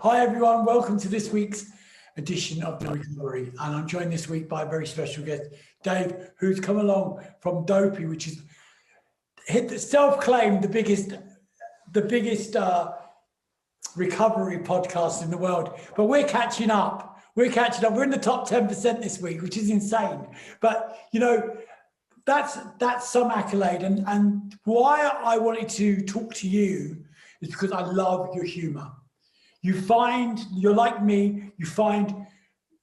Hi everyone, welcome to this week's edition of Dopeys Story, and I'm joined this week by a very special guest, Dave, who's come along from Dopey, which is self-claimed the biggest recovery podcast in the world. But we're catching up. We're in the top 10% this week, which is insane. But you know, that's some accolade. And why I wanted to talk to you is because I love your humor. You're like me, you find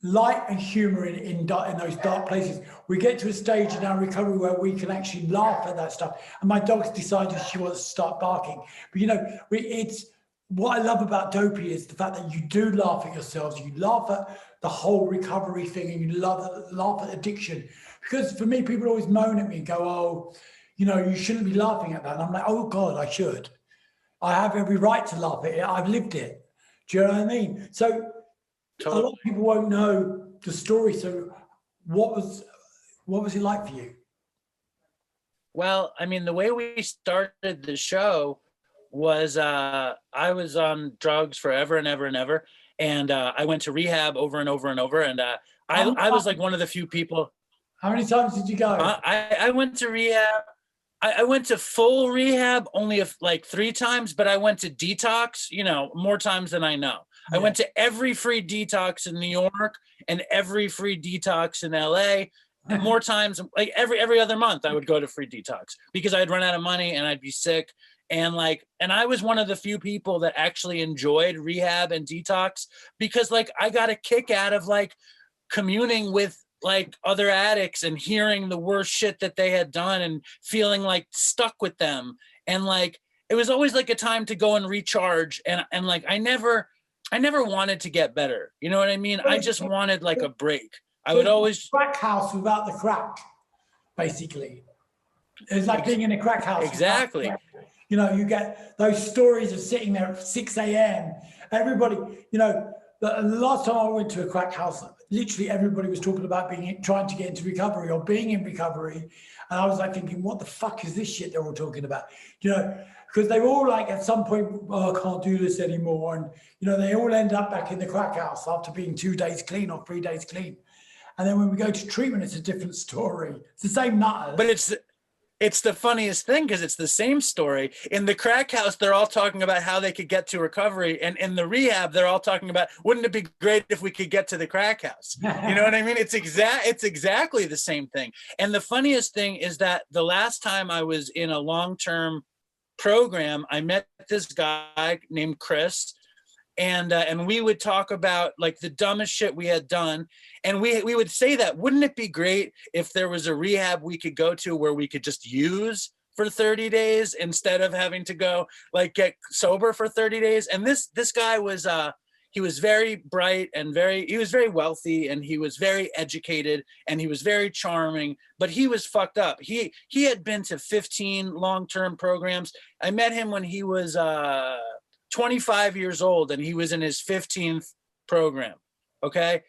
light and humor in those dark places. We get to a stage in our recovery where we can actually laugh at that stuff. And my dog's decided she wants to start barking. But you know, it's what I love about Dopey is the fact that you do laugh at yourselves. You laugh at the whole recovery thing, and you laugh at addiction. Because for me, people always moan at me and go, "Oh, you know, you shouldn't be laughing at that." And I'm like, "Oh God, I should. I have every right to laugh at it. I've lived it." Do you know what I mean? So totally. A lot of people won't know the story. So what was it like for you? Well, I mean, the way we started the show was I was on drugs forever and ever and ever. And I went to rehab over and over and over. And I was like one of the few people. How many times did you go? I went to rehab. I went to full rehab only like 3 times, but I went to detox, you know, more times than I know. Yeah. I went to every free detox in New York and every free detox in LA. And more times, like every other month, I would go to free detox because I'd run out of money and I'd be sick. And I was one of the few people that actually enjoyed rehab and detox because like I got a kick out of like communing with like other addicts and hearing the worst shit that they had done and feeling like stuck with them. And like, it was always like a time to go and recharge. And like, I never wanted to get better. You know what I mean? I just wanted like a break. I would always crack house without the crack, basically. It's like being in a crack house. Exactly. You know, you get those stories of sitting there at 6 a.m. Everybody, you know, the last time I went to a crack house, literally everybody was talking about trying to get into recovery or being in recovery. And I was like thinking, what the fuck is this shit they're all talking about? You know, because they were all like at some point, oh, I can't do this anymore. And, you know, they all end up back in the crack house after being 2 days clean or 3 days clean. And then when we go to treatment, it's a different story. It's the same nutters. But it's the funniest thing because it's the same story. In the crack house, they're all talking about how they could get to recovery. And in the rehab, they're all talking about, wouldn't it be great if we could get to the crack house? You know what I mean? It's exactly the same thing. And the funniest thing is that the last time I was in a long-term program, I met this guy named Chris. And we would talk about like the dumbest shit we had done. And we would say that, wouldn't it be great if there was a rehab we could go to where we could just use for 30 days instead of having to go like get sober for 30 days. And this guy was, he was very bright and he was very wealthy and he was very educated and he was very charming, but he was fucked up. He had been to 15 long-term programs. I met him when he was, 25 years old and he was in his 15th program. Okay.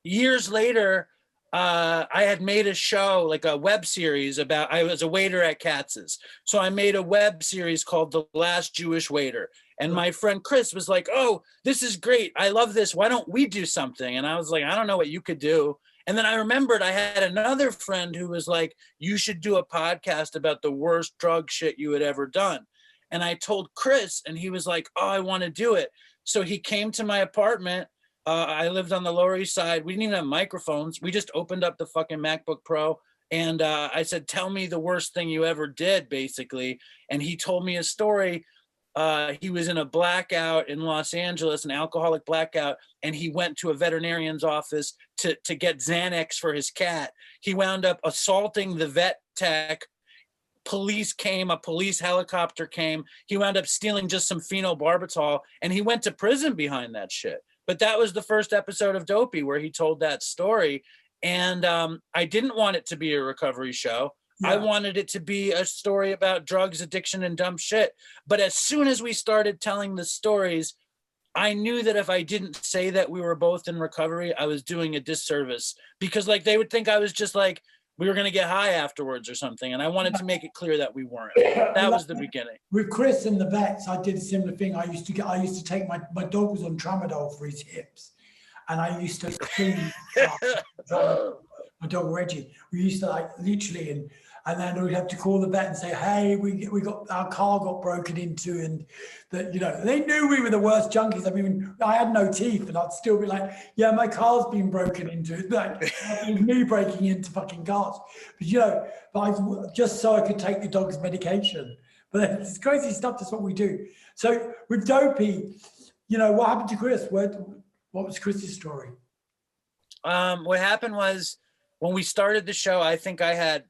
Years later, I had made a show, like a web series about, I was a waiter at Katz's. So I made a web series called The Last Jewish Waiter. And my friend Chris was like, oh, this is great. I love this. Why don't we do something? And I was like, I don't know what you could do. And then I remembered I had another friend who was like, you should do a podcast about the worst drug shit you had ever done. And I told Chris and he was like, oh, I want to do it. So he came to my apartment. I lived on the Lower East Side. We didn't even have microphones. We just opened up the fucking MacBook Pro. And I said, tell me the worst thing you ever did, basically. And he told me a story. He was in a blackout in Los Angeles, an alcoholic blackout. And he went to a veterinarian's office to get Xanax for his cat. He wound up assaulting the vet tech. Police came, a police helicopter came. He wound up stealing just some phenobarbital and he went to prison behind that shit. But that was the first episode of Dopey where he told that story. And I didn't want it to be a recovery show. Yeah. I wanted it to be a story about drugs, addiction, and dumb shit. But as soon as we started telling the stories, I knew that if I didn't say that we were both in recovery, I was doing a disservice because like they would think I was just like we were going to get high afterwards or something. And I wanted to make it clear that we weren't. That was the beginning. With Chris and the vets, I did a similar thing. I used to take my dog was on tramadol for his hips. And I used to clean my dog Reggie. We used to like literally, and then we'd have to call the vet and say, hey, we got our car got broken into, and that, you know, they knew we were the worst junkies. I mean, I had no teeth, and I'd still be like, yeah, my car's been broken into. Like it was me breaking into fucking cars. But you know, just so I could take the dog's medication. But it's crazy stuff. That's what we do. So with Dopey, you know, what happened to Chris? What was Chris's story? What happened was, when we started the show, I think I had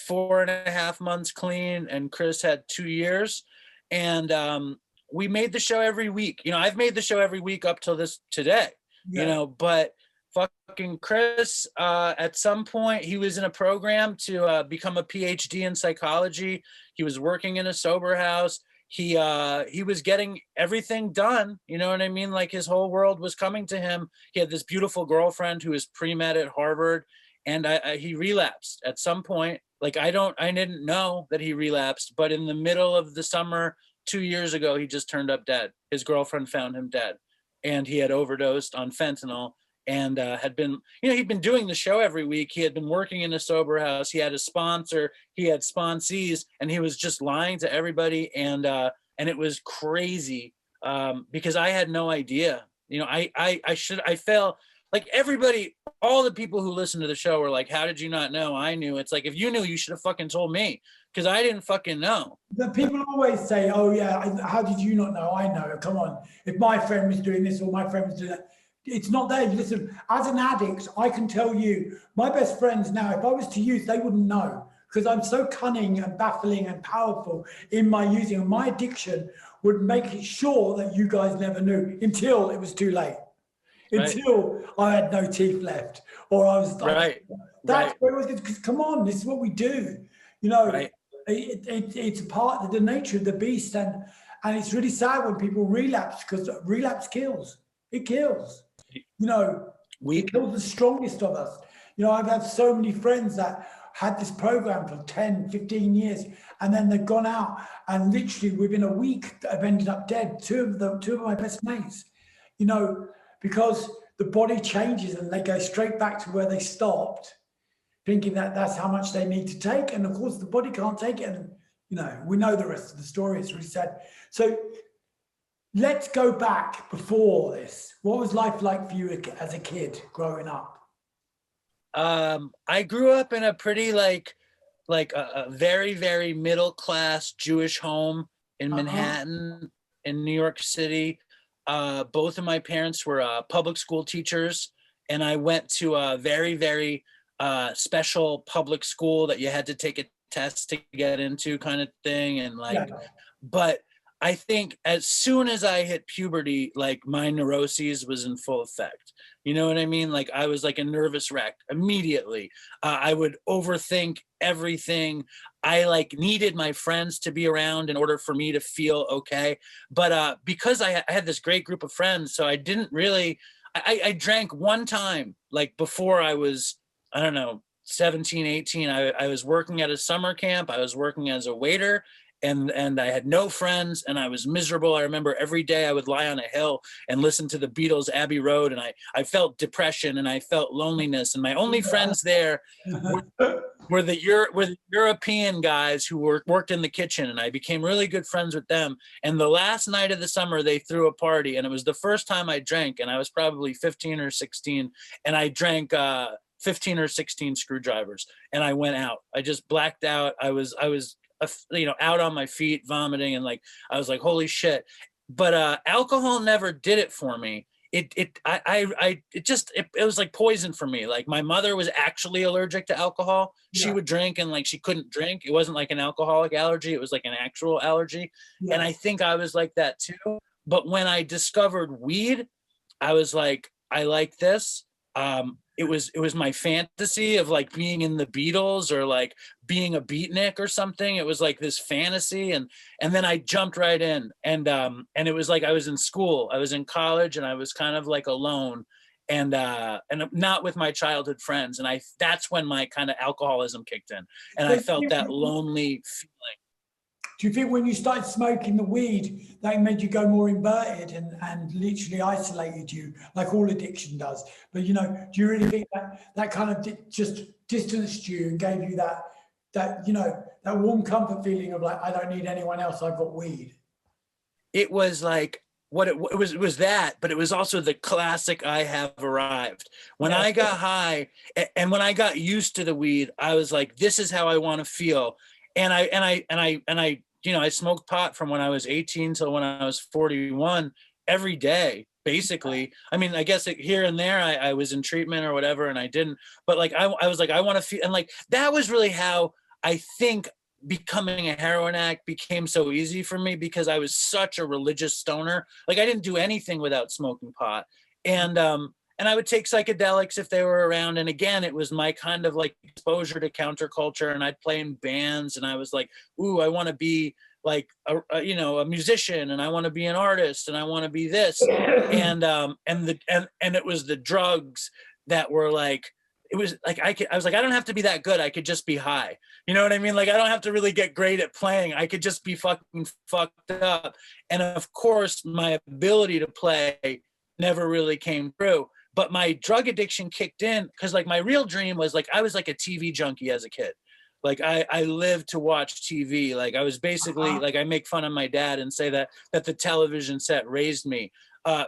4.5 months clean, and Chris had 2 years. And we made the show every week. You know, I've made the show every week up till today, yeah. You know, but fucking Chris, at some point, he was in a program to become a PhD in psychology. He was working in a sober house. He was getting everything done. You know what I mean? Like his whole world was coming to him. He had this beautiful girlfriend who was pre-med at Harvard. And he relapsed at some point. Like I didn't know that he relapsed, but in the middle of the summer 2 years ago, he just turned up dead. His girlfriend found him dead, and he had overdosed on fentanyl, and had been, you know, he'd been doing the show every week. He had been working in a sober house. He had a sponsor. He had sponsees, and he was just lying to everybody. And it was crazy because I had no idea. You know, I felt like everybody, all the people who listen to the show were like, how did you not know? I knew. It's like, if you knew, you should have fucking told me, because I didn't fucking know. The people always say, oh yeah, how did you not know? I know. Come on. If my friend was doing this or my friend was doing that, it's not there. Listen, as an addict, I can tell you, my best friends now, if I was to use, they wouldn't know, because I'm so cunning and baffling and powerful in my using. And my addiction would make it sure that you guys never knew until it was too late. Until I had no teeth left, or I was like, that's where it was. Because come on, this is what we do. You know, it's a part of the nature of the beast, and it's really sad when people relapse, because relapse kills. It kills. You know, it kills the strongest of us. You know, I've had so many friends that had this program for 10, 15 years, and then they've gone out, and literally within a week have ended up dead. Two of my best mates. You know, because the body changes and they go straight back to where they stopped, thinking that that's how much they need to take. And of course, the body can't take it. And, you know, we know the rest of the story. It's really sad. So let's go back before this. What was life like for you as a kid growing up? I grew up in a pretty like a very, very middle-class Jewish home in Manhattan, in New York City. Both of my parents were public school teachers, and I went to a very, very special public school that you had to take a test to get into, kind of thing. And but I think as soon as I hit puberty, like my neuroses was in full effect. You know what I mean? Like I was like a nervous wreck immediately. I would overthink everything. I like needed my friends to be around in order for me to feel okay. But because I had this great group of friends, so I didn't really, I drank one time, like before I was, I don't know, 17, 18. I was working at a summer camp. I was working as a waiter. And I had no friends, and I was miserable. I remember every day I would lie on a hill and listen to the Beatles' Abbey Road, and I felt depression and I felt loneliness. And my only friends there were the European guys who worked in the kitchen, and I became really good friends with them. And the last night of the summer, they threw a party, and it was the first time I drank, and I was probably 15 or 16, and I drank 15 or 16 screwdrivers, and I went out. I just blacked out. I was you know, out on my feet, vomiting, and like I was like, holy shit. But alcohol never did it for me. It was like poison for me. Like my mother was actually allergic to alcohol. She would drink and like she couldn't drink. It wasn't like an alcoholic allergy. It was like an actual allergy. And I think I was like that too. But when I discovered weed, I was like, I like this. It was my fantasy of like being in the Beatles or like being a beatnik or something. It was like this fantasy, and then I jumped right in, and it was like I was in school, I was in college, and I was kind of like alone, and not with my childhood friends. And that's when my kind of alcoholism kicked in, and I So felt that lonely feeling. do you think when you started smoking the weed, that made you go more inverted and literally isolated you, like all addiction does? But, you know, do you really think that kind of just distanced you and gave you that, you know, that warm comfort feeling of like, I don't need anyone else, I've got weed? It was like, it was that, but it was also the classic I have arrived. When I got high and when I got used to the weed, I was like, this is how I want to feel. And I you know, I smoked pot from when I was 18 till when I was 41 every day, basically. I mean, I guess here and there I was in treatment or whatever and I didn't, but like I was like, I want to feel, and like that was really how I think becoming a heroin addict became so easy for me, because I was such a religious stoner. Like I didn't do anything without smoking pot. And I would take psychedelics if they were around. And again, it was my kind of like exposure to counterculture, and I'd play in bands and I was like, ooh, I want to be like you know, a musician, and I want to be an artist, and I want to be this. And it was the drugs that were like, it was like I was like, I don't have to be that good. I could just be high. You know what I mean? Like I don't have to really get great at playing. I could just be fucking fucked up. And of course, my ability to play never really came through. But my drug addiction kicked in because like my real dream was like, I was like a TV junkie as a kid. Like I lived to watch TV. Like I was basically like, I make fun of my dad and say that the television set raised me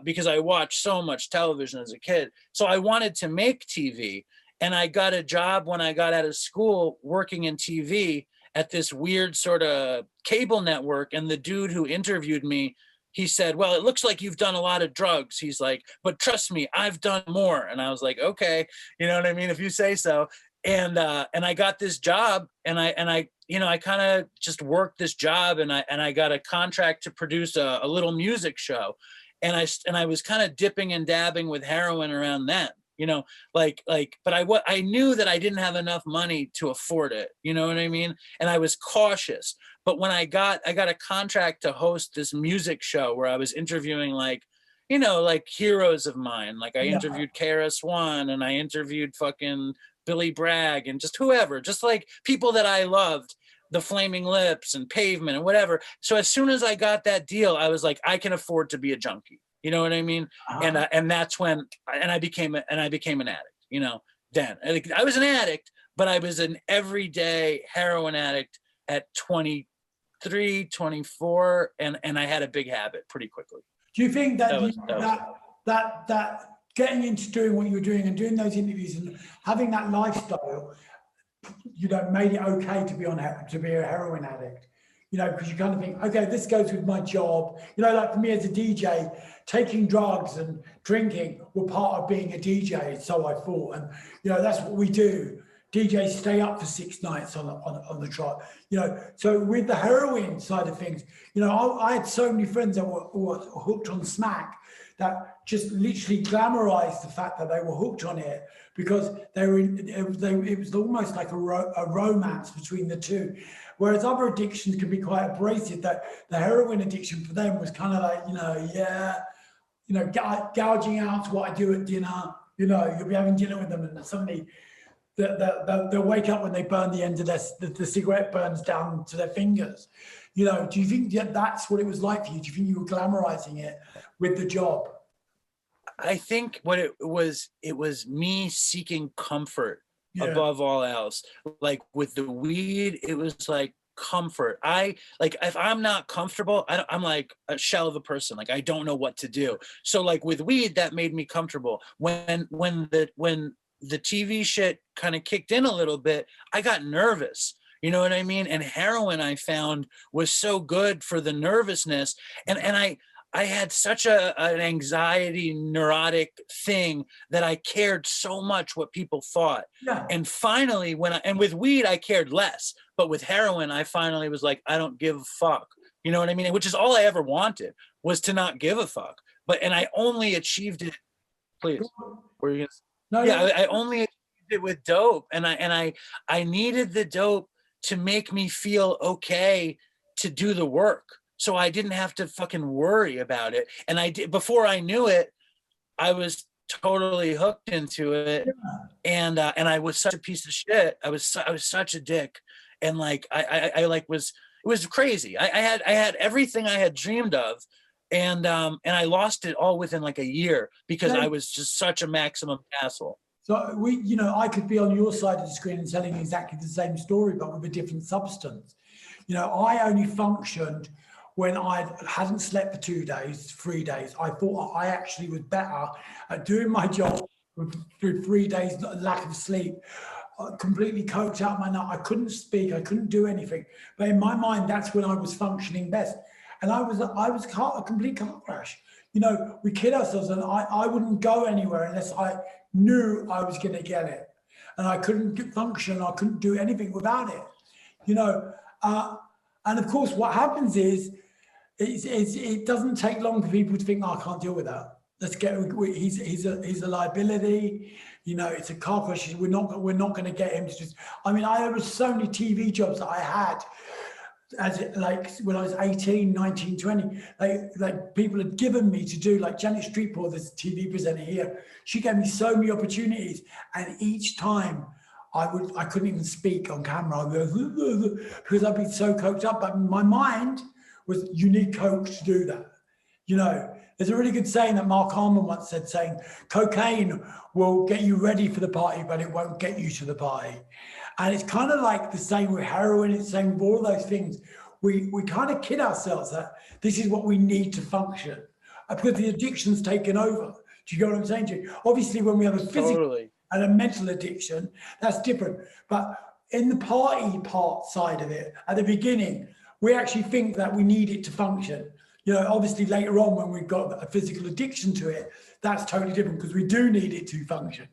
because I watched so much television as a kid. So I wanted to make TV. And I got a job when I got out of school working in TV at this weird sort of cable network. And the dude who interviewed me, he said, well, it looks like you've done a lot of drugs. He's like, but trust me, I've done more. And I was like, okay, you know what I mean? If you say so. And I got this job, and I you know, I kind of just worked this job, and I got a contract to produce a little music show. And I was kind of dipping and dabbing with heroin around then. You know, but I knew that I didn't have enough money to afford it. You know what I mean? And I was cautious. But when I got a contract to host this music show where I was interviewing like, you know, like heroes of mine. Like I interviewed KRS-One, and I interviewed fucking Billy Bragg, and just whoever, just like people that I loved, the Flaming Lips and Pavement and whatever. So as soon as I got that deal, I was like, I can afford to be a junkie. You know what I mean? And that's when I became an addict. You know, then I was an addict, but I was an everyday heroin addict at 23, 24, and I had a big habit pretty quickly. Do you think that getting into doing what you're doing and doing those interviews and having that lifestyle, you know, made it okay to be a heroin addict? You know, because you kind of think, okay, this goes with my job. You know, like for me as a DJ, taking drugs and drinking were part of being a DJ, so I thought. And, you know, that's what we do. DJs stay up for 6 nights on the trot. You know, so with the heroin side of things, you know, I had so many friends that were hooked on smack that just literally glamorized the fact that they were hooked on it, because it was almost like a romance between the two. Whereas other addictions can be quite abrasive. That the heroin addiction for them was kind of like, you know, gouging out what I do at dinner. You know, you'll be having dinner with them, and suddenly they'll wake up when they burn the end of the cigarette burns down to their fingers. You know, do you think that's what it was like for you? Do you think you were glamorizing it with the job? I think what it was me seeking comfort above all else. Like with the weed, it was like comfort. If I'm not comfortable, I'm like a shell of a person. Like I don't know what to do. So like with weed, that made me comfortable. When the TV shit kind of kicked in a little bit, I got nervous. You know what I mean? And heroin, I found, was so good for the nervousness. And I had such an anxiety, neurotic thing that I cared so much what people thought. Yeah. And finally, with weed, I cared less. But with heroin, I finally was like, I don't give a fuck. You know what I mean? Which is all I ever wanted, was to not give a fuck. And I only achieved it. Please. Were you gonna? No, yeah, I only achieved it with dope. And I needed the dope to make me feel okay to do the work. So I didn't have to fucking worry about it. And I did, before I knew it, I was totally hooked into it. And I was such a piece of shit. I was such a dick. And like, I like it was crazy. I had everything I had dreamed of. And I lost it all within like a year because I was just such a maximum asshole. So I could be on your side of the screen and telling exactly the same story, but with a different substance. I only functioned when I hadn't slept for 2 days, 3 days. I thought I actually was better at doing my job through 3 days lack of sleep. Completely coked out my nut. I couldn't speak. I couldn't do anything. But in my mind, that's when I was functioning best. And I was a complete car crash. We kid ourselves, and I wouldn't go anywhere unless I knew I was going to get it. And I couldn't function. I couldn't do anything without it. And of course, what happens is, it doesn't take long for people to think, I can't deal with that. He's a liability. It's a car crash. We're not going to get him to just. There were so many TV jobs that I had when I was 18, 19, 20, like people had given me to do, like Janet Streetpool, this TV presenter here. She gave me so many opportunities, and each time I couldn't even speak on camera. I'd go, because I'd be so coked up. But my mind was, you need coke to do that. There's a really good saying that Mark Harmon once said, saying, cocaine will get you ready for the party, but it won't get you to the party. And it's kind of like the same with heroin. It's the same with all those things. We kind of kid ourselves that this is what we need to function, because the addiction's taken over. Do you get what I'm saying to you? Obviously, when we have a physical and a mental addiction, that's different. But in the party part side of it, at the beginning, we actually think that we need it to function. Obviously later on when we've got a physical addiction to it, that's totally different, because we do need it to function.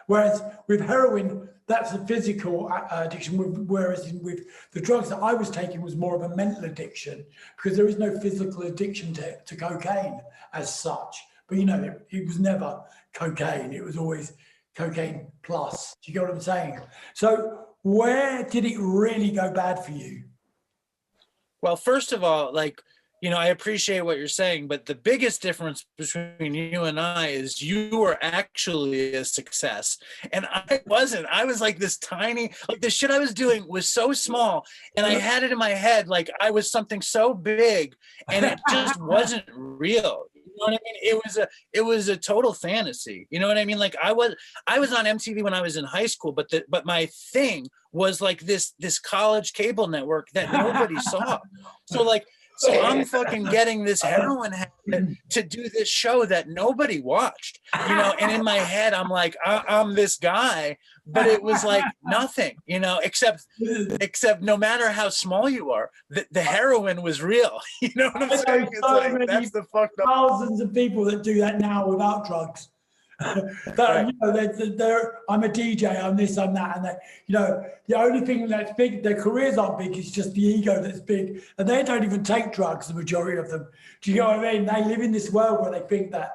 Whereas with heroin, that's a physical addiction, whereas with the drugs that I was taking was more of a mental addiction, because there is no physical addiction to cocaine as such. But it was never cocaine. It was always cocaine plus. Do you get what I'm saying? So where did it really go bad for you? Well, first of all, I appreciate what you're saying, but the biggest difference between you and I is you were actually a success and I wasn't. I was like this tiny, the shit I was doing was so small, and I had it in my head like I was something so big, and it just wasn't real. You know what I mean? It was a total fantasy. You know what I mean? Like I was on MTV when I was in high school, but my thing was like this college cable network that nobody saw. So I'm fucking getting this heroin habit to do this show that nobody watched, and in my head, I'm like, I'm this guy, but it was like nothing, except no matter how small you are, the heroin was real. You know what I'm saying? It's like, that's the fucked up. Thousands of people that do that now without drugs. Right. I'm a DJ, I'm this, I'm that, and the only thing that's big, their careers aren't big, it's just the ego that's big, and they don't even take drugs, the majority of them. Do you know what I mean? They live in this world where they think that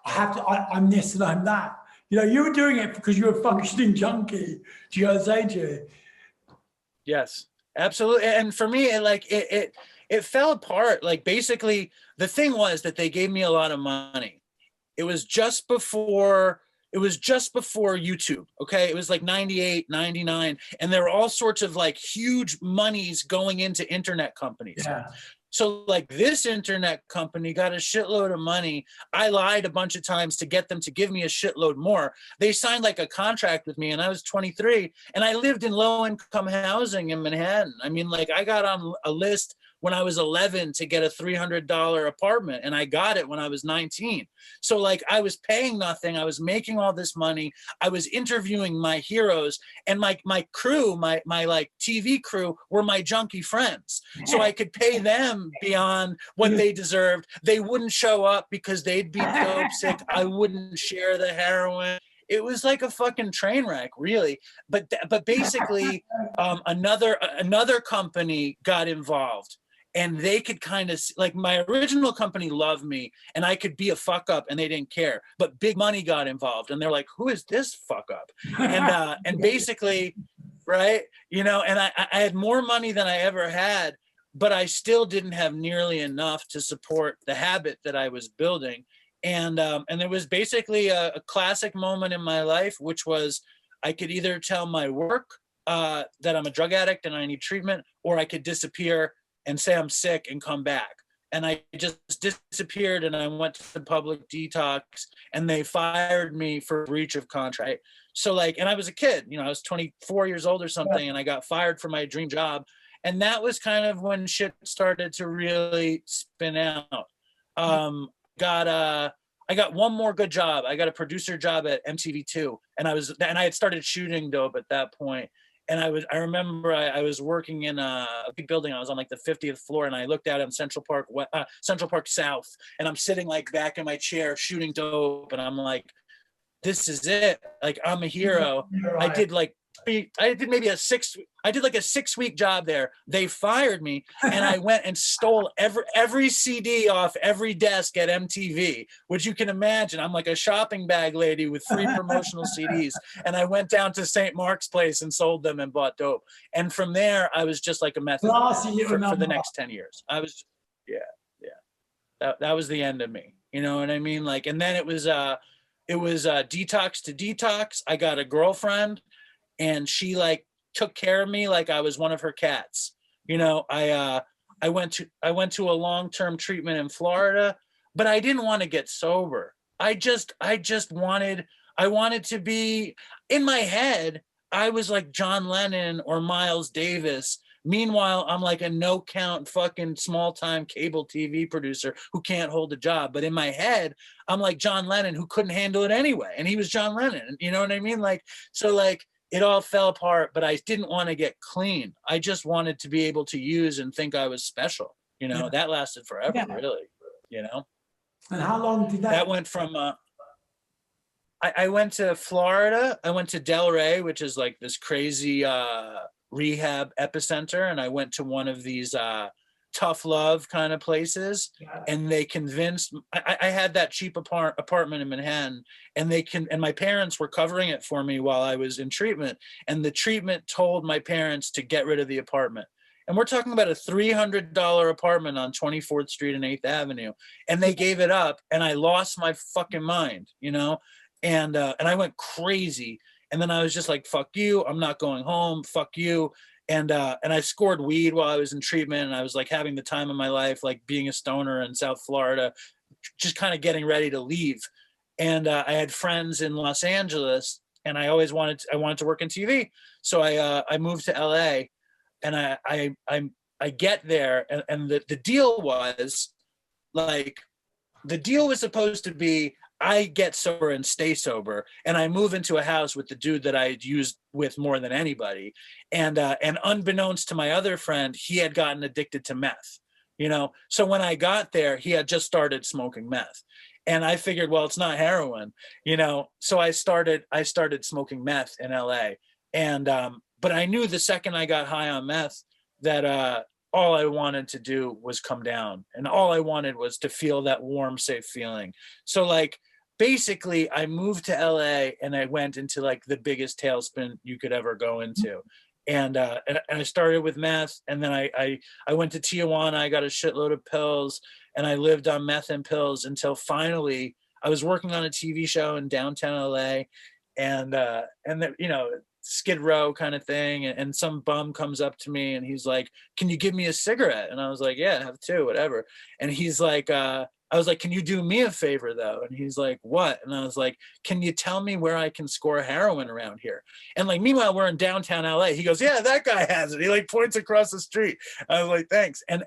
I'm this and I'm that. You were doing it because you're a functioning junkie. Do you know what I'm saying to you? Yes, absolutely. And for me, it fell apart. Like basically, the thing was that they gave me a lot of money. It was just before YouTube. Okay. It was like 98, 99. And there were all sorts of like huge monies going into internet companies. Yeah. So like this internet company got a shitload of money. I lied a bunch of times to get them to give me a shitload more. They signed like a contract with me, and I was 23, and I lived in low income housing in Manhattan. I got on a list when I was 11 to get a $300 apartment, and I got it when I was 19. So I was paying nothing. I was making all this money. I was interviewing my heroes, and my crew, my TV crew were my junkie friends. So I could pay them beyond what they deserved. They wouldn't show up because they'd be dope sick. I wouldn't share the heroin. It was like a fucking train wreck, really. But basically, another company got involved. And they could kind of, my original company loved me, and I could be a fuck up and they didn't care. But big money got involved, and they're like, who is this fuck up? And basically, right, and I had more money than I ever had, but I still didn't have nearly enough to support the habit that I was building. And there was basically a classic moment in my life, which was I could either tell my work that I'm a drug addict and I need treatment, or I could disappear and say I'm sick and come back. And I just disappeared and I went to the public detox and they fired me for breach of contract. So like, and I was a kid, you know, I was 24 years old or something, and I got fired from my dream job. And that was kind of when shit started to really spin out. I got one more good job. I got a producer job at MTV2, and I had started shooting dope at that point. And I remember I was working in a big building. I was on like the 50th floor, and I looked out on Central Park South, and I'm sitting like back in my chair shooting dope, and I'm like, this is it. Like, I'm a hero. I did maybe a 6-week job there. They fired me, and I went and stole every CD off every desk at MTV, which you can imagine. I'm like a shopping bag lady with 3 promotional CDs. And I went down to St. Mark's Place and sold them and bought dope. And from there, I was just like a method for the next 10 years. I was, that was the end of me. You know what I mean? Like, and then it was detox to detox. I got a girlfriend, and she like took care of me like I was one of her cats. You know, I went to a long-term treatment in Florida, but I didn't want to get sober. I wanted to be, in my head, I was like John Lennon or Miles Davis. Meanwhile, I'm like a no-count fucking small-time cable TV producer who can't hold a job. But in my head, I'm like John Lennon who couldn't handle it anyway. And he was John Lennon. You know what I mean? Like, so like, it all fell apart, but I didn't want to get clean. I just wanted to be able to use and think I was special. You know, that lasted forever, really, you know? And how long did that went from, I went to Florida. I went to Delray, which is like this crazy rehab epicenter. And I went to one of these tough love kind of places, and they convinced, I had that cheap apartment in Manhattan, and my parents were covering it for me while I was in treatment. And the treatment told my parents to get rid of the apartment. And we're talking about a $300 apartment on 24th Street and 8th Avenue. And they gave it up, and I lost my fucking mind, you know? And I went crazy. And then I was just like, fuck you, I'm not going home, fuck you. And I scored weed while I was in treatment, and I was like having the time of my life, like being a stoner in South Florida, just kind of getting ready to leave. And I had friends in Los Angeles, and I wanted to work in TV. So I moved to LA, and I get there, and the deal was like, the deal was supposed to be, I get sober and stay sober, and I move into a house with the dude that I had used with more than anybody. And unbeknownst to my other friend, he had gotten addicted to meth, you know? So when I got there, he had just started smoking meth, and I figured, well, it's not heroin, you know? So I started smoking meth in LA. And, but I knew the second I got high on meth that, all I wanted to do was come down, and all I wanted was to feel that warm, safe feeling. So like, basically I moved to LA, and I went into like the biggest tailspin you could ever go into. And I started with meth, and then I went to Tijuana. I got a shitload of pills, and I lived on meth and pills until finally I was working on a TV show in downtown LA, and you know, Skid Row kind of thing, and some bum comes up to me, and he's like, can you give me a cigarette? And I was like, yeah, have 2, whatever. And he's like, I was like, can you do me a favor though? And he's like, what? And I was like, can you tell me where I can score heroin around here? And like, meanwhile, we're in downtown LA. He goes, yeah, that guy has it. He like points across the street. I was like, thanks. And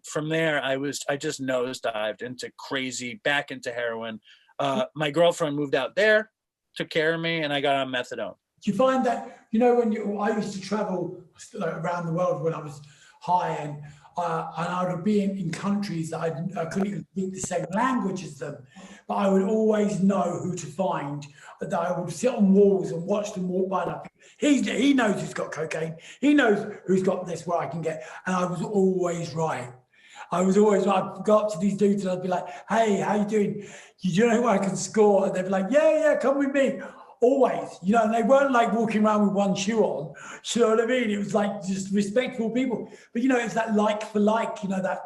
from there, I just nosedived into crazy, back into heroin. My girlfriend moved out there, took care of me, and I got on methadone. Do you find that, you know, I used to travel around the world when I was high, and I would be in countries that I couldn't even speak the same language as them, but I would always know who to find. That I would sit on walls and watch them walk by, and I think, he knows who's got cocaine, he knows who's got this where I can get, and I was always right. I'd go up to these dudes and I'd be like, hey, how you doing? You know where I can score? And they'd be like, yeah, come with me. Always, you know, and they weren't like walking around with one shoe on, you know what I mean? It was like just respectful people. But, you know, it's that like for like, you know, that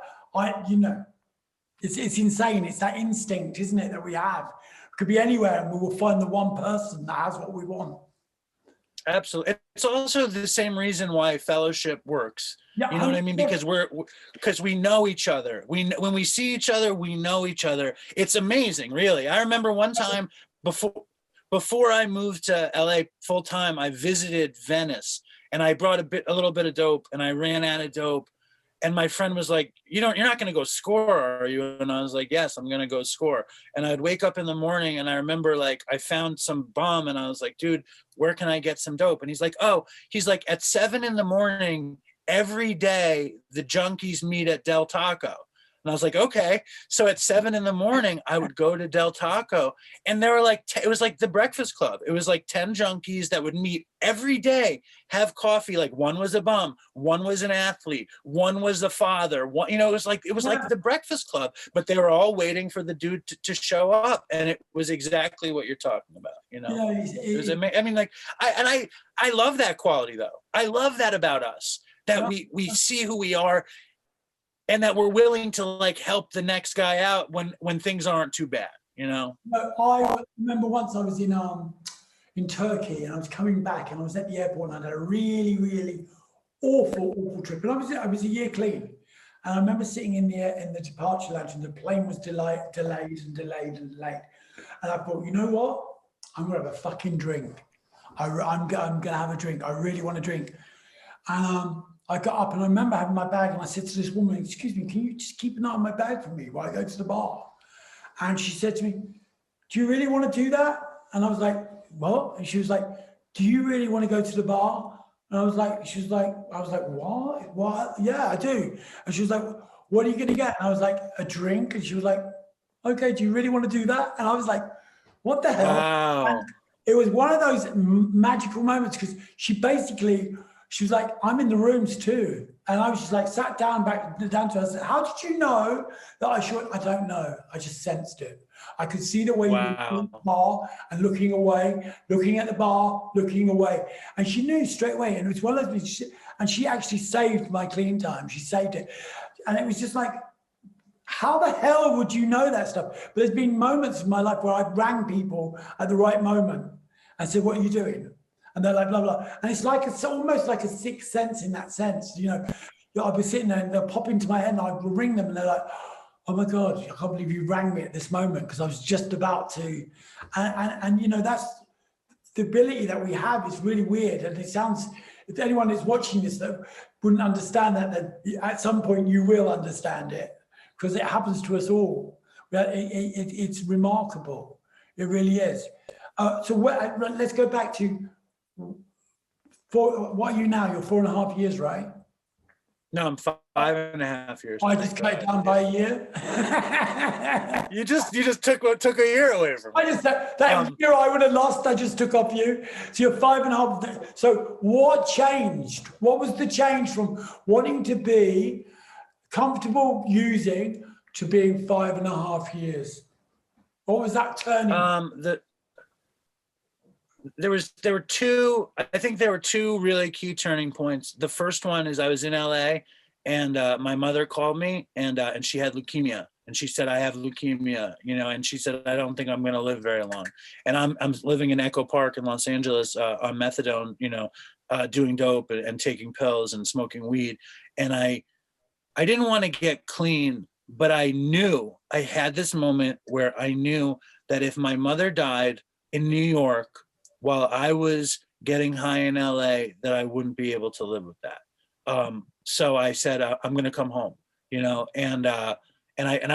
It's insane. It's that instinct, isn't it, that we have? We could be anywhere and we will find the one person that has what we want. Absolutely. It's also the same reason why fellowship works. Yeah, You know what I mean? Because we know each other. When we see each other, we know each other. It's amazing, really. I remember one time before I moved to LA full time, I visited Venice and I brought a little bit of dope and I ran out of dope. And my friend was like, you're not going to go score, are you? And I was like, yes, I'm going to go score. And I'd wake up in the morning and I remember like I found some bomb and I was like, dude, where can I get some dope? And he's like, at 7 a.m. every day, the junkies meet at Del Taco. And I was like, okay. So at 7 a.m, I would go to Del Taco and there were like, it was like the Breakfast Club. It was like 10 junkies that would meet every day, have coffee. Like one was a bum, one was an athlete, one was a father. One, it was like the Breakfast Club, but they were all waiting for the dude to show up. And it was exactly what you're talking about. It was amazing. I mean, like, I love that quality though. I love that about us, that we see who we are, and that we're willing to like help the next guy out when things aren't too bad, I remember once I was in Turkey and I was coming back and I was at the airport and I had a really, really awful trip. And I was a year clean. And I remember sitting in the departure lounge and the plane was delayed. And I thought, you know what? I'm gonna have a fucking drink. I'm gonna have a drink. I really want to drink. And I got up and I remember having my bag and I said to this woman, excuse me, can you just keep an eye on my bag for me while I go to the bar? And she said to me, do you really want to do that? And I was like, what? And she was like, do you really want to go to the bar? And I was like, what? Yeah, I do. And she was like, what are you going to get? And I was like, a drink. And she was like, okay, do you really want to do that? And I was like, what the hell? Wow. And it was one of those magical moments because she was like, I'm in the rooms too. And I was just like, sat down to her. I said, how did you know that I should? I don't know. I just sensed it. I could see the way you were at the bar and looking away, looking at the bar, looking away. And she knew straight away. And it was one of those, and she actually saved my clean time. She saved it. And it was just like, how the hell would you know that stuff? But there's been moments in my life where I rang people at the right moment and said, what are you doing? And they're like, blah, blah. And it's almost like a sixth sense in that sense. I'd be sitting there and they'll pop into my head and I'd ring them and they're like, oh my God, I can't believe you rang me at this moment because I was just about to. And that's the ability that we have is really weird. And it sounds, if anyone is watching this that wouldn't understand that at some point you will understand it because it happens to us all. It's remarkable. It really is. So let's go back to, what are you now? You're 4.5 years, right? No, I'm 5.5 years. I just cut it down by a year. You just took a year away from me. That year I would have lost. I just took off you. So you're 5.5. So what changed? What was the change from wanting to be comfortable using to being 5.5 years? What was that turning? There were two really key turning points. The first one is I was in LA and my mother called me and she had leukemia and she said, I have leukemia, and she said, I don't think I'm going to live very long. And I'm living in Echo Park in Los Angeles on methadone, doing dope and taking pills and smoking weed. And I didn't want to get clean, but I knew I had this moment where I knew that if my mother died in New York, while I was getting high in LA, that I wouldn't be able to live with that. So I said, I'm going to come home, and I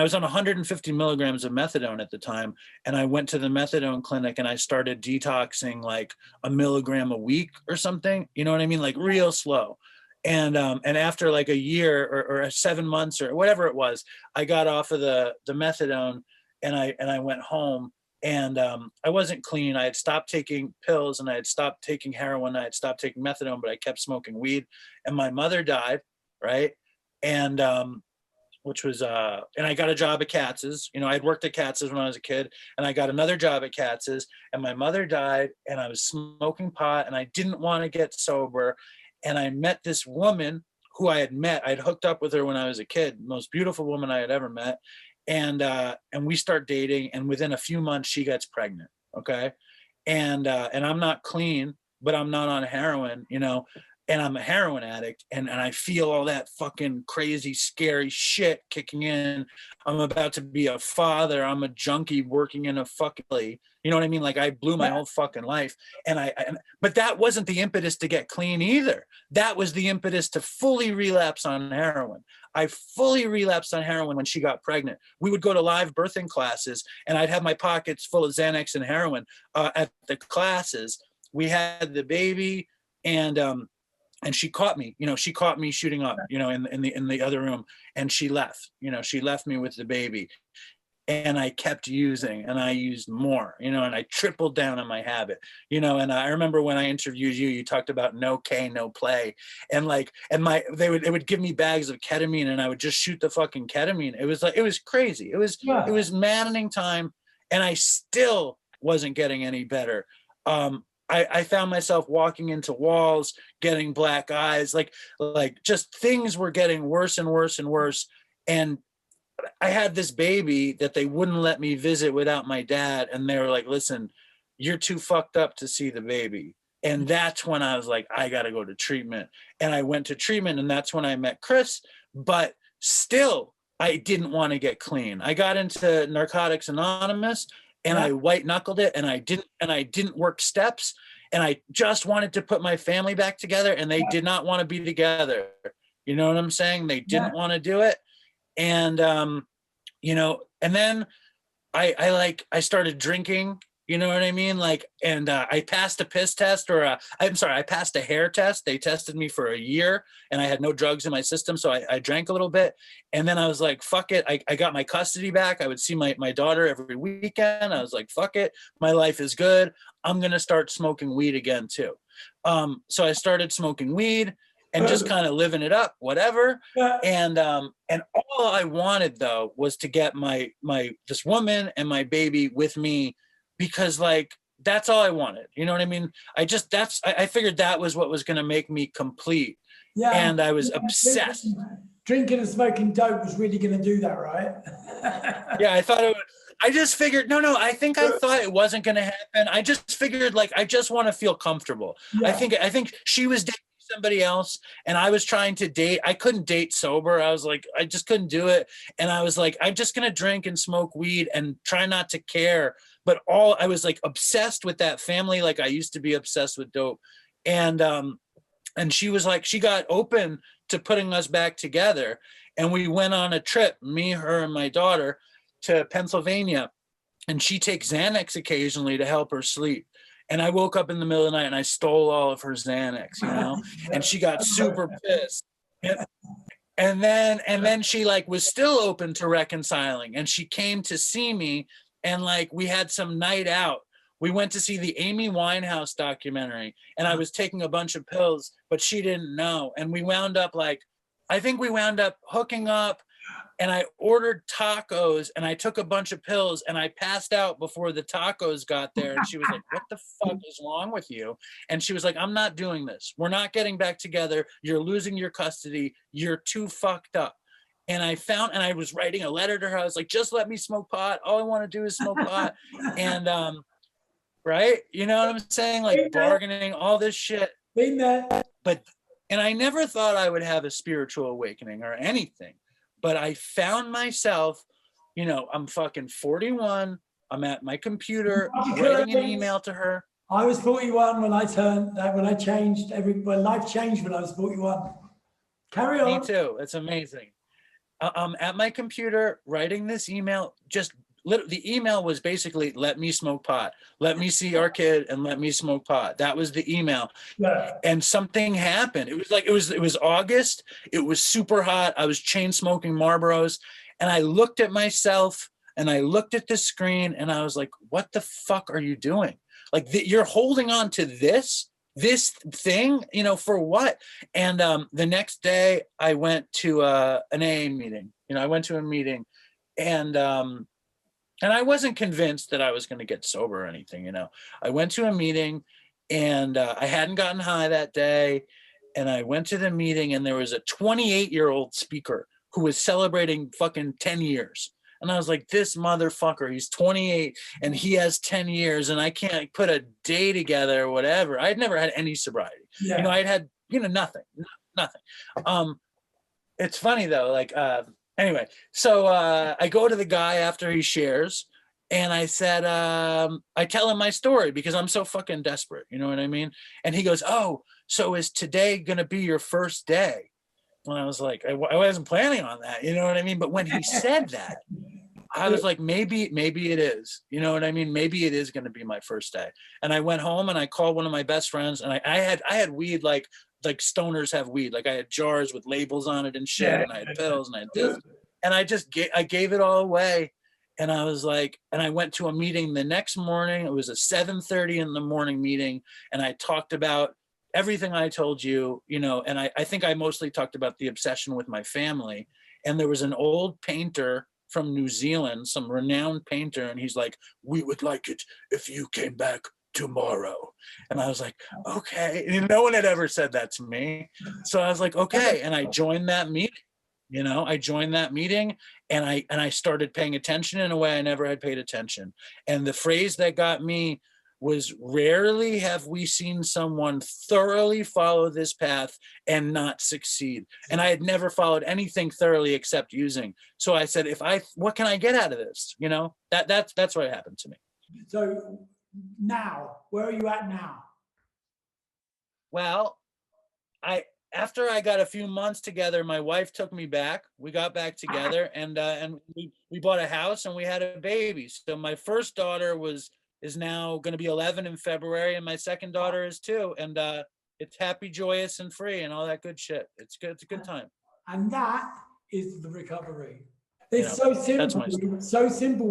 was on 150 milligrams of methadone at the time. And I went to the methadone clinic and I started detoxing like 1 milligram a week or something, you know what I mean? Like real slow. And after like a year or 7 months or whatever it was, I got off of the methadone and I went home. And I wasn't clean. I had stopped taking pills and I had stopped taking heroin. I had stopped taking methadone, but I kept smoking weed. And my mother died, right? And which was, and I got a job at Katz's. I'd worked at Katz's when I was a kid, and I got another job at Katz's. And my mother died, and I was smoking pot, and I didn't want to get sober. And I met this woman who I had hooked up with her when I was a kid, most beautiful woman I had ever met. and we start dating, and within a few months she gets pregnant. Okay. And I'm not clean, but I'm not on heroin, you know, and I'm a heroin addict, and I feel all that fucking crazy, scary shit kicking in. I'm about to be a father. I'm a junkie working in a fucking, you know what I mean? Like I blew my whole fucking life. But that wasn't the impetus to get clean either. That was the impetus to fully relapse on heroin. I fully relapsed on heroin when she got pregnant. We would go to live birthing classes, and I'd have my pockets full of Xanax and heroin at the classes. We had the baby, and she caught me, you know, she caught me shooting up, you know, in the other room, and she left, you know, she left me with the baby, and I kept using, and I used more, you know, and I tripled down on my habit, you know. And I remember when I interviewed you, you talked about no K, no play, and like, and they would give me bags of ketamine, and I would just shoot the fucking ketamine. It was like, it was crazy. It was maddening time, and I still wasn't getting any better. I found myself walking into walls, getting black eyes, like just things were getting worse and worse and worse. And I had this baby that they wouldn't let me visit without my dad. And they were like, listen, you're too fucked up to see the baby. And that's when I was like, I got to go to treatment. And I went to treatment, and that's when I met Chris. But still, I didn't want to get clean. I got into Narcotics Anonymous, and I white knuckled it, and I didn't work steps, and I just wanted to put my family back together, and they did not want to be together. You know what I'm saying? They didn't want to do it. And, you know, and then I started drinking, you know what I mean? Like, and I passed a piss test, or I passed a hair test. They tested me for a year, and I had no drugs in my system. So I drank a little bit, and then I was like, fuck it. I got my custody back. I would see my daughter every weekend. I was like, fuck it. My life is good. I'm going to start smoking weed again too. So I started smoking weed and just kind of living it up, whatever. And all I wanted though was to get my this woman and my baby with me, because like, that's all I wanted. You know what I mean? I figured that was what was going to make me complete. Yeah. And I was obsessed. Drinking and smoking dope was really going to do that, right? Yeah, I thought it would. I just figured, I think I thought it wasn't going to happen. I just figured, like, I just want to feel comfortable. Yeah. I think she was dating somebody else, and I was trying to date. I couldn't date sober. I was like, I just couldn't do it. And I was like, I'm just going to drink and smoke weed and try not to care. But I was like obsessed with that family. Like I used to be obsessed with dope. And she was like, she got open to putting us back together. And we went on a trip, me, her, and my daughter, to Pennsylvania. And she takes Xanax occasionally to help her sleep. And I woke up in the middle of the night and I stole all of her Xanax, you know, and she got super pissed. And then she like was still open to reconciling, and she came to see me, and like we had some night out. We went to see the Amy Winehouse documentary, and I was taking a bunch of pills, but she didn't know. And we wound up hooking up, and I ordered tacos, and I took a bunch of pills, and I passed out before the tacos got there. And she was like, what the fuck is wrong with you? And she was like, I'm not doing this. We're not getting back together. You're losing your custody. You're too fucked up. And I was writing a letter to her. I was like, just let me smoke pot. All I want to do is smoke pot. And, right. You know what I'm saying? Like bargaining, all this shit. And I never thought I would have a spiritual awakening or anything. But I found myself, you know, I'm fucking 41. I'm at my computer writing an email to her. I was 41 when life changed when I was 41. Carry on. Me too. It's amazing. I'm at my computer writing this email. The email was basically, let me smoke pot, let me see our kid, and let me smoke pot. That was the email. Yeah. And something happened. It was like, it was August. It was super hot. I was chain smoking Marlboros, and I looked at myself and I looked at the screen, and I was like, what the fuck are you doing? Like you're holding on to this thing, you know, for what? And the next day I went to an AA meeting. You know, I went to a meeting, and I wasn't convinced that I was going to get sober or anything, you know. I went to a meeting, and I hadn't gotten high that day. And I went to the meeting, and there was a 28-year-old speaker who was celebrating fucking 10 years. And I was like, this motherfucker, he's 28 and he has 10 years and I can't put a day together or whatever. I'd never had any sobriety. Yeah. You know, I'd had, you know, nothing. It's funny though, like, anyway, so I go to the guy after he shares and I said, I tell him my story because I'm so fucking desperate. You know what I mean? And he goes, oh, so is today going to be your first day? And I was like, I wasn't planning on that. You know what I mean? But when he said that, I was like, maybe it is. You know what I mean? Maybe it is going to be my first day. And I went home and I called one of my best friends, and I had weed like stoners have weed. Like I had jars with labels on it and shit, and I had pills and I had this. And I gave it all away. And I was like, and I went to a meeting the next morning. It was a 7:30 in the morning meeting. And I talked about everything I told you, you know, and I think I mostly talked about the obsession with my family. And there was an old painter from New Zealand, some renowned painter. And he's like, we would like it if you came back tomorrow. And I was like, okay. And no one had ever said that to me. So I was like, okay. And I joined that meeting. You know, I joined that meeting and I started paying attention in a way I never had paid attention. And the phrase that got me was, rarely have we seen someone thoroughly follow this path and not succeed. And I had never followed anything thoroughly except using. So I said, what can I get out of this? You know, that's what happened to me. So now, where are you at now? Well, after I got a few months together, my wife took me back. We got back together and we bought a house and we had a baby. So my first daughter is now going to be 11 in February, and my second daughter is 2. And it's happy, joyous, and free, and all that good shit. It's good. It's a good time. And that is the recovery. It's so simple. It's so simple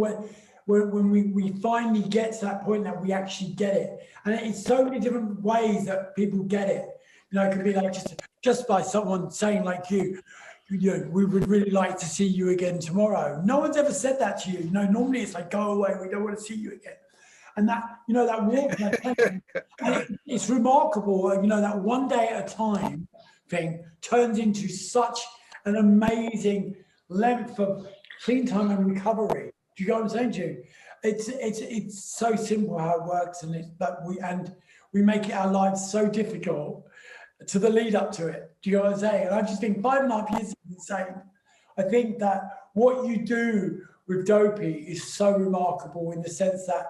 when we finally get to that point that we actually get it. And it's so many different ways that people get it. You know, it could be like just by someone saying like you know, we would really like to see you again tomorrow. No one's ever said that to you. You know, normally it's like, go away, we don't want to see you again. And that, you know, that walk, it's remarkable, you know, that one day at a time thing turns into such an amazing length of clean time and recovery. Do you know what I'm saying to you? It's so simple how it works, and we make it our lives so difficult to the lead up to it. Do you know what I'm saying? And I just think 5.5 years is insane. I think that what you do with Dopey is so remarkable in the sense that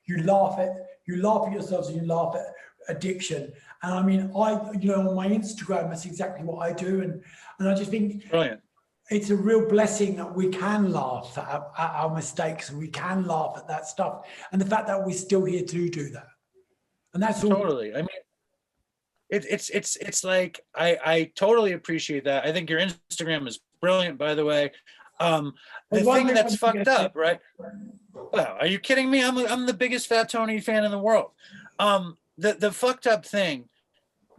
you laugh at yourselves and you laugh at addiction. And I mean, you know, on my Instagram, that's exactly what I do. And I just think brilliant. It's a real blessing that we can laugh at our mistakes, and we can laugh at that stuff. And the fact that we're still here to do that. And that's all. Totally. I mean, it's like, I totally appreciate that. I think your Instagram is brilliant, by the way. The thing that's fucked up, right? Well, are you kidding me? I'm the biggest Fat Tony fan in the world. The fucked up thing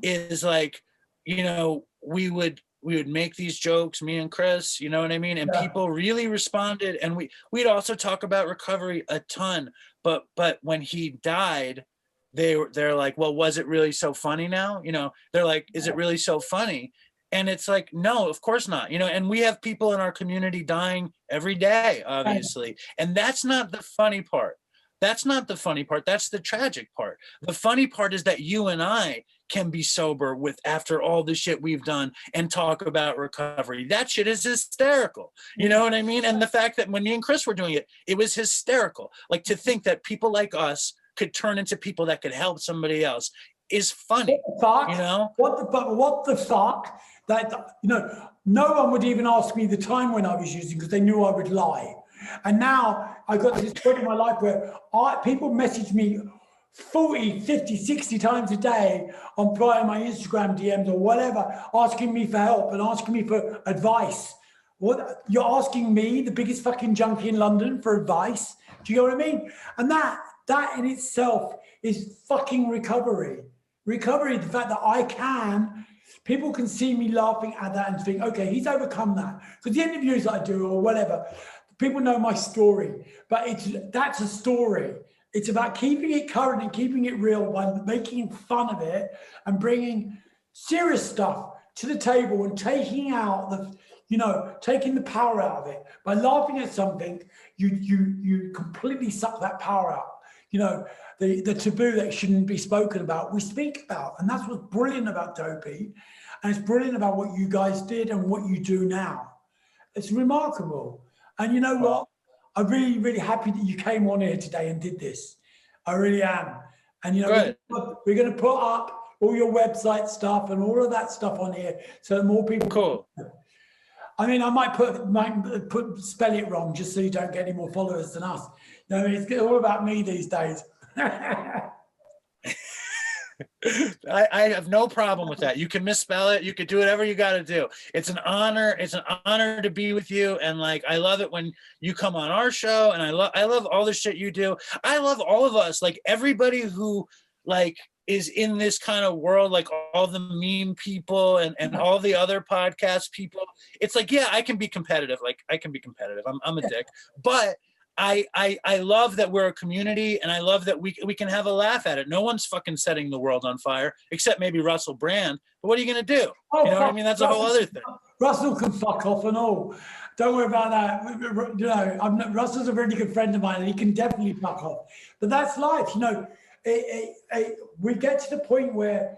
is, like, you know, we would make these jokes, me and Chris, you know what I mean? And people really responded, and we'd also talk about recovery a ton. But when he died, they're like, well, was it really so funny now? You know, they're like, is it really so funny? And it's like, no, of course not. You know, and we have people in our community dying every day, obviously. And that's not the funny part. That's not the funny part. That's the tragic part. The funny part is that you and I can be sober after all the shit we've done and talk about recovery. That shit is hysterical. You know what I mean? And the fact that when me and Chris were doing it, it was hysterical. Like, to think that people like us could turn into people that could help somebody else is funny. What the fuck? You know? What the fuck? That, you know, no one would even ask me the time when I was using, because they knew I would lie. And now I got to this point in my life where people message me 40, 50, 60 times a day on my Instagram DMs or whatever, asking me for help and asking me for advice. What, you're asking me, the biggest fucking junkie in London, for advice? Do you know what I mean? And that in itself is fucking recovery. Recovery, the fact that people can see me laughing at that and think, okay, he's overcome that. Because the interviews that I do or whatever, people know my story, but that's a story. It's about keeping it current and keeping it real by making fun of it and bringing serious stuff to the table and taking out you know, taking the power out of it. By laughing at something, you completely suck that power out. You know, the taboo that shouldn't be spoken about, we speak about. And that's what's brilliant about Dopey. And it's brilliant about what you guys did and what you do now. It's remarkable. And you know what? I'm really, really happy that you came on here today and did this. I really am. And, you know, we're going to put up all your website stuff and all of that stuff on here so that more people. Cool. I mean, I might spell it wrong just so you don't get any more followers than us. No, it's all about me these days. I have no problem with that. You can misspell it. You could do whatever you got to do. It's an honor. It's an honor to be with you. And like, I love it when you come on our show, and I love all the shit you do. I love all of us, like everybody who like is in this kind of world, like all the meme people and all the other podcast people. It's like, yeah, I can be competitive. Like I can be competitive. I'm a dick, but I love that we're a community, and I love that we can have a laugh at it. No one's fucking setting the world on fire, except maybe Russell Brand. But what are you going to do? Oh, you know what I mean? That's a whole other thing. Russell can fuck off and all. Don't worry about that. You know, Russell's a really good friend of mine, and he can definitely fuck off. But that's life. You know, we get to the point where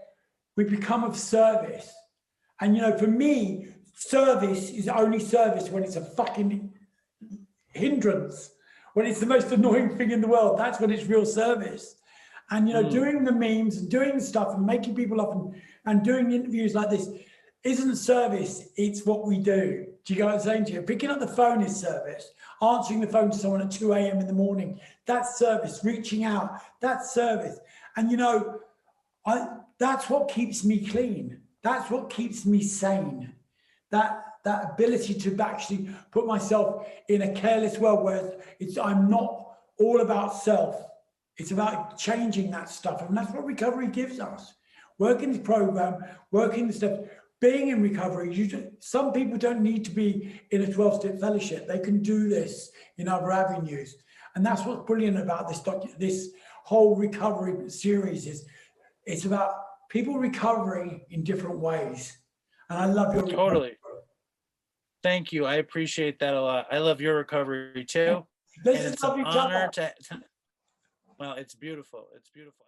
we become of service. And, you know, for me, service is only service when it's a fucking hindrance. When it's the most annoying thing in the world, that's when it's real service. And, you know, doing the memes and doing stuff and making people laugh and doing interviews like this isn't service, it's what we do. Do you get what I'm saying to you? Picking up the phone is service. Answering the phone to someone at 2 a.m. in the morning, that's service. Reaching out, that's service. And, you know, that's what keeps me clean. That's what keeps me sane. That ability to actually put myself in a careless world where I'm not all about self. It's about changing that stuff. And that's what recovery gives us. Working this program, working the stuff, being in recovery. Some people don't need to be in a 12-step fellowship. They can do this in other avenues. And that's what's brilliant about this whole recovery series is it's about people recovering in different ways. And I love your totally. Thank you. I appreciate that a lot. I love your recovery too. And it's an honor to, well, it's beautiful. It's beautiful.